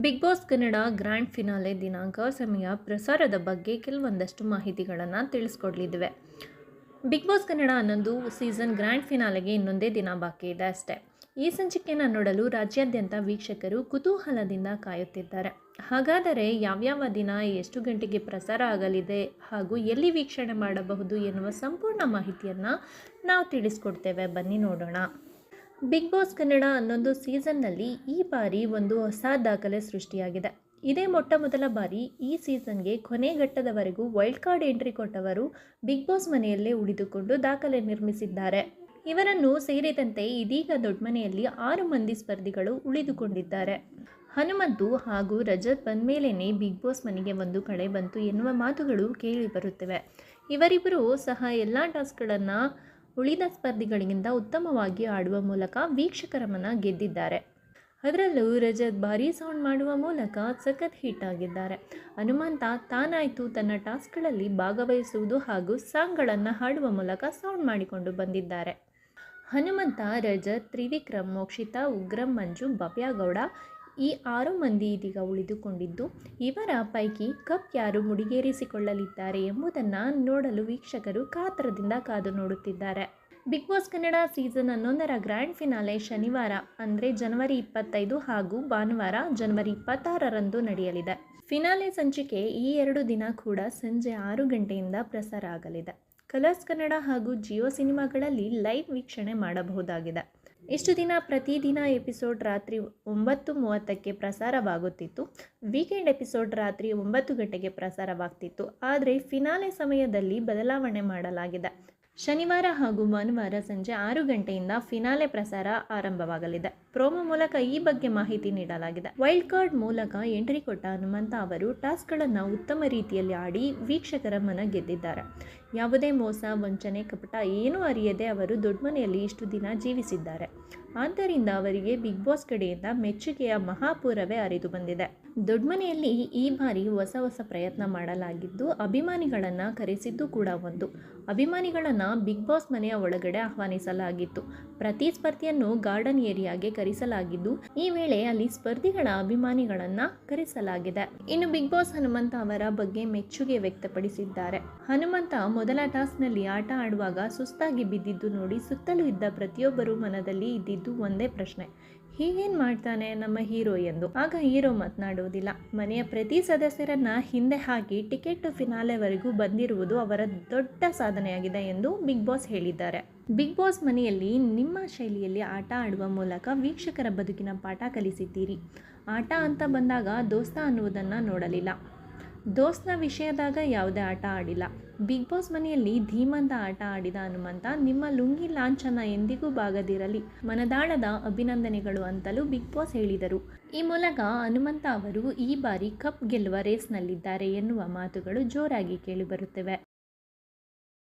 Big boss Kannada grand finale ದಿನಾಂಕ, ಸಮಯ, ಪ್ರಸಾರದ ಬಗ್ಗೆ ಕೆಲವೊಂದಷ್ಟು ಮಾಹಿತಿಗಳನ್ನು ತಿಳಿಸ್ಕೊಡ್ಲಿದ್ದೇವೆ. Big boss Kannada 11 season grand ಫಿನಾಲೆಗೆ ಇನ್ನೊಂದೇ ದಿನ ಬಾಕಿ ಇದೆ ಅಷ್ಟೇ. ಈ ಸಂಚಿಕೆಯನ್ನು ನೋಡಲು ರಾಜ್ಯಾದ್ಯಂತ ವೀಕ್ಷಕರು ಕುತೂಹಲದಿಂದ ಕಾಯುತ್ತಿದ್ದಾರೆ. ಹಾಗಾದರೆ ಯಾವ್ಯಾವ ದಿನ, ಎಷ್ಟು ಗಂಟೆಗೆ ಪ್ರಸಾರ ಆಗಲಿದೆ ಹಾಗೂ ಎಲ್ಲಿ ವೀಕ್ಷಣೆ ಮಾಡಬಹುದು ಎನ್ನುವ ಸಂಪೂರ್ಣ ಮಾಹಿತಿಯನ್ನು ನಾವು ತಿಳಿಸ್ಕೊಡ್ತೇವೆ. ಬನ್ನಿ ನೋಡೋಣ. ಬಿಗ್ ಬಾಸ್ ಕನ್ನಡ 11 ಸೀಸನ್ನಲ್ಲಿ ಈ ಬಾರಿ ಒಂದು ಹೊಸ ದಾಖಲೆ ಸೃಷ್ಟಿಯಾಗಿದೆ. ಇದೇ ಮೊಟ್ಟ ಮೊದಲ ಬಾರಿ ಈ ಸೀಸನ್ಗೆ ಕೊನೆ ಘಟ್ಟದವರೆಗೂ ವೈಲ್ಡ್ ಕಾರ್ಡ್ ಎಂಟ್ರಿ ಕೊಟ್ಟವರು ಬಿಗ್ ಬಾಸ್ ಮನೆಯಲ್ಲೇ ಉಳಿದುಕೊಂಡು ದಾಖಲೆ ನಿರ್ಮಿಸಿದ್ದಾರೆ. ಇವರನ್ನು ಸೇರಿದಂತೆ ಇದೀಗ ದೊಡ್ಡ ಮನೆಯಲ್ಲಿ 6 ಮಂದಿ ಸ್ಪರ್ಧಿಗಳು ಉಳಿದುಕೊಂಡಿದ್ದಾರೆ. ಹನುಮಂತು ಹಾಗೂ ರಜತ್ ಬಂದ ಮೇಲೇನೆ ಬಿಗ್ ಬಾಸ್ ಮನೆಗೆ ಒಂದು ಕಳೆ ಬಂತು ಎನ್ನುವ ಮಾತುಗಳು ಕೇಳಿ ಬರುತ್ತಿವೆ. ಇವರಿಬ್ಬರು ಸಹ ಎಲ್ಲ ಟಾಸ್ಕ್ಗಳನ್ನು ಉಳಿದ ಸ್ಪರ್ಧಿಗಳಿಗಿಂತ ಉತ್ತಮವಾಗಿ ಆಡುವ ಮೂಲಕ ವೀಕ್ಷಕರ ಮನ ಗೆದ್ದಿದ್ದಾರೆ. ಅದರಲ್ಲೂ ರಜತ್ ಭಾರೀ ಸೌಂಡ್ ಮಾಡುವ ಮೂಲಕ ಸಖತ್ ಹಿಟ್ ಆಗಿದ್ದಾರೆ. ಹನುಮಂತ ತಾನಾಯ್ತು ತನ್ನ ಟಾಸ್ಕ್ಗಳಲ್ಲಿ ಭಾಗವಹಿಸುವುದು ಹಾಗೂ ಸಾಂಗ್ಗಳನ್ನು ಹಾಡುವ ಮೂಲಕ ಸೌಂಡ್ ಮಾಡಿಕೊಂಡು ಬಂದಿದ್ದಾರೆ. ಹನುಮಂತ, ರಜತ್, ತ್ರಿವಿಕ್ರಮ್, ಮೋಕ್ಷಿತಾ, ಉಗ್ರಂ, ಮಂಜು, ಭವ್ಯ ಗೌಡ ಈ 6 ಮಂದಿ ಇದೀಗ ಉಳಿದುಕೊಂಡಿದ್ದು, ಇವರ ಪೈಕಿ ಕಪ್ ಯಾರು ಮುಡಿಗೇರಿಸಿಕೊಳ್ಳಲಿದ್ದಾರೆ ಎಂಬುದನ್ನು ನೋಡಲು ವೀಕ್ಷಕರು ಕಾತರದಿಂದ ಕಾದು ನೋಡುತ್ತಿದ್ದಾರೆ. ಬಿಗ್ ಬಾಸ್ ಕನ್ನಡ ಸೀಸನ್ 11ರ ಗ್ರ್ಯಾಂಡ್ ಫಿನಾಲೆ ಶನಿವಾರ ಅಂದರೆ ಜನವರಿ 25 ಹಾಗೂ ಭಾನುವಾರ ಜನವರಿ 26ರಂದು ನಡೆಯಲಿದೆ. ಫಿನಾಲೆ ಸಂಚಿಕೆ ಈ 2 ದಿನ ಕೂಡ ಸಂಜೆ 6 ಗಂಟೆಯಿಂದ ಪ್ರಸಾರ ಆಗಲಿದೆ. ಕಲರ್ಸ್ ಕನ್ನಡ ಹಾಗೂ ಜಿಯೋ ಸಿನಿಮಾಗಳಲ್ಲಿ ಲೈವ್ ವೀಕ್ಷಣೆ ಮಾಡಬಹುದಾಗಿದೆ. ಇಷ್ಟು ದಿನ ಪ್ರತಿದಿನ ಎಪಿಸೋಡ್ ರಾತ್ರಿ 9:30ಕ್ಕೆ ಪ್ರಸಾರವಾಗುತ್ತಿತ್ತು. ವೀಕೆಂಡ್ ಎಪಿಸೋಡ್ ರಾತ್ರಿ 9 ಗಂಟೆಗೆ ಪ್ರಸಾರವಾಗ್ತಿತ್ತು. ಆದರೆ ಫಿನಾಲೆ ಸಮಯದಲ್ಲಿ ಬದಲಾವಣೆ ಮಾಡಲಾಗಿದೆ. ಶನಿವಾರ ಹಾಗೂ ಭಾನುವಾರ ಸಂಜೆ 6 ಗಂಟೆಯಿಂದ ಫಿನಾಲೆ ಪ್ರಸಾರ ಆರಂಭವಾಗಲಿದೆ. ಪ್ರೋಮೋ ಮೂಲಕ ಈ ಬಗ್ಗೆ ಮಾಹಿತಿ ನೀಡಲಾಗಿದೆ. ವೈಲ್ಡ್ ಕಾರ್ಡ್ ಮೂಲಕ ಎಂಟ್ರಿ ಕೊಟ್ಟ ಹನುಮಂತ ಅವರು ಟಾಸ್ಕ್ಗಳನ್ನು ಉತ್ತಮ ರೀತಿಯಲ್ಲಿ ಆಡಿ ವೀಕ್ಷಕರ ಮನ ಗೆದ್ದಿದ್ದಾರೆ. ಯಾವುದೇ ಮೋಸ, ವಂಚನೆ, ಕಪಟ ಏನೂ ಅರಿಯದೆ ಅವರು ದೊಡ್ಡ ಮನೆಯಲ್ಲಿ ಇಷ್ಟು ದಿನ ಜೀವಿಸಿದ್ದಾರೆ. ಆದ್ದರಿಂದ ಅವರಿಗೆ ಬಿಗ್ ಬಾಸ್ ಕಡೆಯಿಂದ ಮೆಚ್ಚುಗೆಯ ಮಹಾಪೂರವೇ ಹರಿದು ಬಂದಿದೆ. ದೊಡ್ಡ ಮನೆಯಲ್ಲಿ ಈ ಬಾರಿ ಹೊಸ ಪ್ರಯತ್ನ ಮಾಡಲಾಗಿದ್ದು, ಅಭಿಮಾನಿಗಳನ್ನು ಕರೆಸಿದ್ದು ಕೂಡ ಒಂದು. ಅಭಿಮಾನಿಗಳನ್ನು ಬಿಗ್ ಬಾಸ್ ಮನೆಯ ಒಳಗಡೆ ಆಹ್ವಾನಿಸಲಾಗಿತ್ತು. ಪ್ರತಿ ಸ್ಪರ್ಧಿಯನ್ನು ಗಾರ್ಡನ್ ಏರಿಯಾಗೆ ಕರೆಸಲಾಗಿದ್ದು, ಈ ವೇಳೆ ಅಲ್ಲಿ ಸ್ಪರ್ಧಿಗಳ ಅಭಿಮಾನಿಗಳನ್ನು ಕರೆಸಲಾಗಿದೆ. ಇನ್ನು ಬಿಗ್ ಬಾಸ್ ಹನುಮಂತ ಅವರ ಬಗ್ಗೆ ಮೆಚ್ಚುಗೆ ವ್ಯಕ್ತಪಡಿಸಿದ್ದಾರೆ. ಹನುಮಂತ ಮೊದಲ ಟಾಸ್ಕ್ನಲ್ಲಿ ಆಟ ಆಡುವಾಗ ಸುಸ್ತಾಗಿ ಬಿದ್ದಿದ್ದು ನೋಡಿ ಸುತ್ತಲೂ ಇದ್ದ ಪ್ರತಿಯೊಬ್ಬರು ಮನದಲ್ಲಿ ಇದ್ದಿದ್ದು ಒಂದೇ ಪ್ರಶ್ನೆ, ಹೀಗೇನು ಮಾಡ್ತಾನೆ ನಮ್ಮ ಹೀರೋ ಎಂದು. ಆಗ ಹೀರೋ ಮಾತನಾಡುವುದಿಲ್ಲ. ಮನೆಯ ಪ್ರತಿ ಸದಸ್ಯರನ್ನ ಹಿಂದೆ ಹಾಕಿ ಟಿಕೆಟ್ ಫಿನಾಲೆವರೆಗೂ ಬಂದಿರುವುದು ಅವರ ದೊಡ್ಡ ಸಾಧನೆಯಾಗಿದೆ ಎಂದು ಬಿಗ್ ಬಾಸ್ ಹೇಳಿದ್ದಾರೆ. ಬಿಗ್ ಬಾಸ್ ಮನೆಯಲ್ಲಿ ನಿಮ್ಮ ಶೈಲಿಯಲ್ಲಿ ಆಟ ಆಡುವ ಮೂಲಕ ವೀಕ್ಷಕರ ಬದುಕಿನ ಪಾಠ ಕಲಿಸಿದ್ದೀರಿ. ಆಟ ಅಂತ ಬಂದಾಗ ದೋಸ್ತ ಅನ್ನುವುದನ್ನು ನೋಡಲಿಲ್ಲ. ದೋಸ್ತ್ನ ವಿಷಯದಾಗ ಯಾವುದೇ ಆಟ ಆಡಿಲ್ಲ. ಬಿಗ್ ಬಾಸ್ ಮನೆಯಲ್ಲಿ ಧೀಮಂತ ಆಟ ಆಡಿದ ಹನುಮಂತ ನಿಮ್ಮ ಲುಂಗಿ ಲಾಂಛನ ಎಂದಿಗೂ ಬಾಗದಿರಲಿ, ಮನದಾಳದ ಅಭಿನಂದನೆಗಳು ಅಂತಲೂ ಬಿಗ್ ಬಾಸ್ ಹೇಳಿದರು. ಈ ಮೂಲಕ ಹನುಮಂತ ಅವರು ಈ ಬಾರಿ ಕಪ್ ಗೆಲ್ಲುವ ರೇಸ್ನಲ್ಲಿದ್ದಾರೆ ಎನ್ನುವ ಮಾತುಗಳು ಜೋರಾಗಿ ಕೇಳಿಬರುತ್ತಿವೆ.